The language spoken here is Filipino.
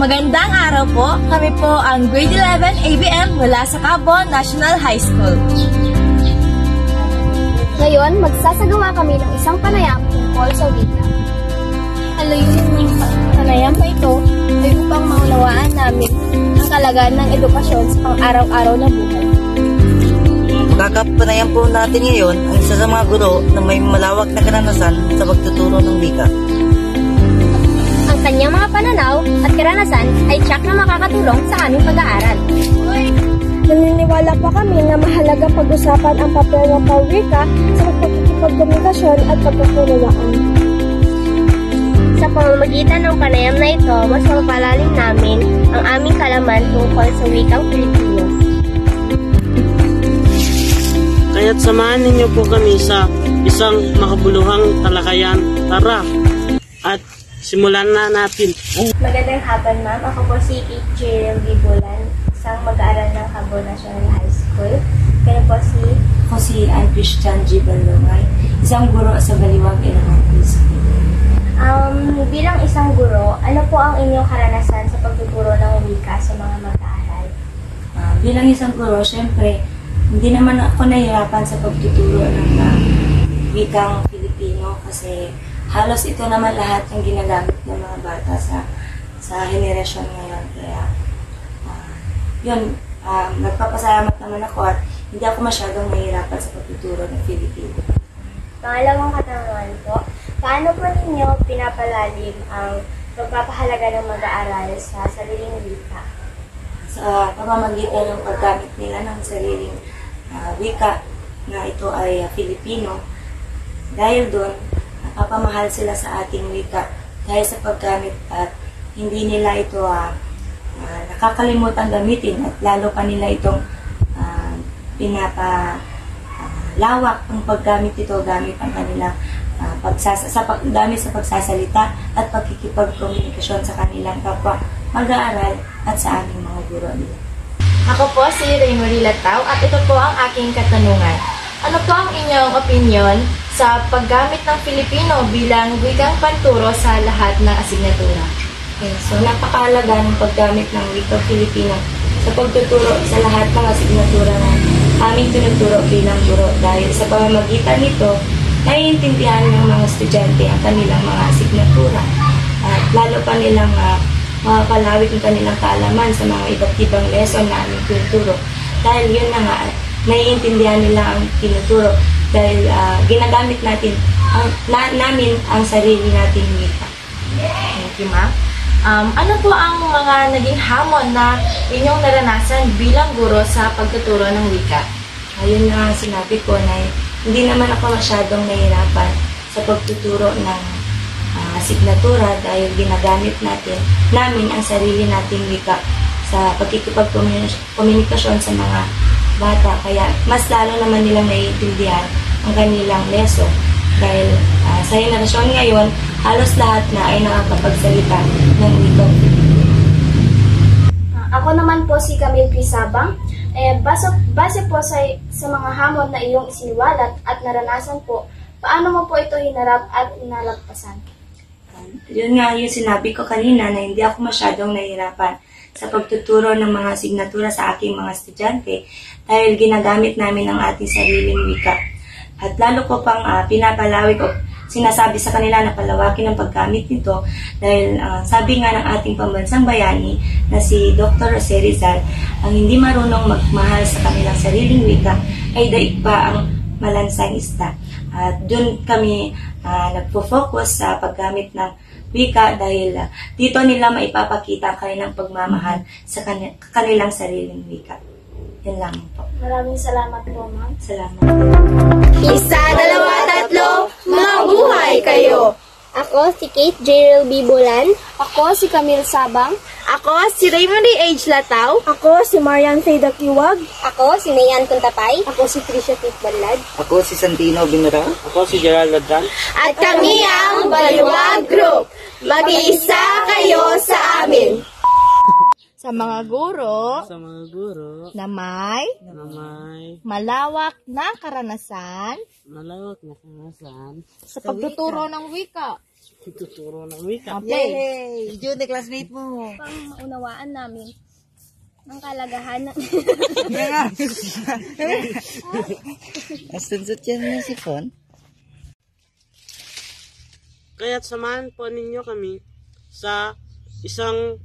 Magandang araw po. Kami po ang Grade 11 ABM mula sa Cabon National High School. Ngayon, magsasagawa kami ng isang panayam tungkol sa wika. Ang layunin ng panayam na ito ay upang maunawaan namin ang kalagayan ng edukasyon sa pang-araw-araw na buhay. Magkakapanayam po natin ngayon ang isa sa mga guro na may malawak na karanasan sa pagtuturo ng wika. Ang kanyang mga pananaw at karanasan ay tiyak na makakatulong sa aming pag-aaral. Naniniwala pa kami na mahalaga pag-usapan ang papel ng pawika sa pagkikipagkomunikasyon at pagkakunawaan. Sa pamamagitan ng panayam na ito, mas mapalalim namin ang aming kalaman tungkol sa wikang Pilipino. Kaya't samahan ninyo po kami sa isang makabuluhang talakayan. Tara! At simulan na natin. Magandang hapon, ma'am. Ako po si Teacher Bibulan, isang mag-aaral ng Cabon National High School. Kaya po Ako si Ann Christian G. Balungay, isang guro sa Baliwag Elementary School. Bilang isang guro, ano po ang inyong karanasan sa pagtuturo ng wika sa mga mag-aaral? Bilang isang guro, syempre, hindi naman ako nahihirapan sa pagtuturo ng wikang Filipino kasi halos ito naman lahat yung ginagamit ng mga bata sa henerasyon ngayon. Kaya, nagpapasalamat naman ako at hindi ako masyadong nahihirapan sa pagtuturo ng Filipino. Pangalawang katanungan po, paano po ninyo pinapalalim ang pagpapahalaga ng mag-aaral sa sariling wika? Sa pamamagitan ng paggamit nila ng sariling wika na ito ay Filipino, dahil doon, napapamahal sila sa ating wika dahil sa paggamit at hindi nila ito nakakalimutan gamitin at lalo pa nila itong pinapalawak ang paggamit ito gamit ang kanilang gamit sa pagsasalita at pagkikipagkomunikasyon sa kanilang kapwa mag-aaral at sa aming mga guro nila. Ako po si Raymarie Latao at ito po ang aking katanungan. Ano po ang inyong opinion sa paggamit ng Filipino bilang wikang panturo sa lahat ng asignatura? Okay, so napakahalaga ng paggamit ng wikang Filipino sa pagtuturo sa lahat ng asignatura na aming tinuturo bilang guro dahil sa pamamagitan nito, naiintindihan ng mga estudyante ang kanilang mga asignatura at lalo pa nilang makapalawig ang kanilang kaalaman sa mga iba't ibang lesson na aming tinuturo. Dahil yun na nga, naiintindihan nila ang tinuturo dahil ginagamit natin namin ang sarili nating wika. Thank you, ma'am. Ano po ang mga naging hamon na inyong naranasan bilang guro sa pagtuturo ng wika? Ayun na sinabi ko na hindi naman ako masyadong nahihirapan sa pagtuturo ng asignatura dahil ginagamit namin ang sarili nating wika sa pagkikipagkomunikasyon sa mga bata. Kaya mas lalo naman nilang naiintindihan ang kanilang lesson dahil sa henerasyon ngayon, halos lahat na ay nakakapagsalita ng wikang Filipino. Ako naman po si Camille Crisabang. Base po sa mga hamon na iyong isiniwalat at naranasan po, paano mo po ito hinarap at nalagpasan? Yun nga yung sinabi ko kanina na hindi ako masyadong nahihirapan sa pagtuturo ng mga asignatura sa aking mga estudyante dahil ginagamit namin ang ating sariling wika. At lalo ko pang pinapalawig o sinasabi sa kanila na palawakin ang paggamit nito dahil sabi nga ng ating pambansang bayani na si Dr. Jose Rizal, ang hindi marunong magmahal sa kanilang sariling wika ay daig pa ang malansang isda. At doon kami nagpo-focus sa paggamit ng wika dahil dito nila maipapakita ang kanilang pagmamahal sa kanilang sariling wika. Yan lang po. Maraming salamat po, ma'am. Salamat. Isa, dalawa, tatlo, mabuhay kayo! Ako si Kate Jerel Bibulan. Ako si Camille Sabang. Ako si Raymarie H. Latao. Ako si Marian Seda Kiwag. Ako si Nayan Kuntapay. Ako si Tricia Tip Balad. Ako si Santino Binura. Ako si Gerald Ladran. At kami ang Baliwag Group. Mag-iisa kayo sa amin. Sa mga guro na na may malawak na karanasan malawak na karanasan sa pagtuturo ng wika. pagtuturo ng wika. Yay! June, classmate mo. Upang maunawaan namin ang kalagahan ng Asunod yan na si Fon. Kaya't samahan po ninyo kami sa isang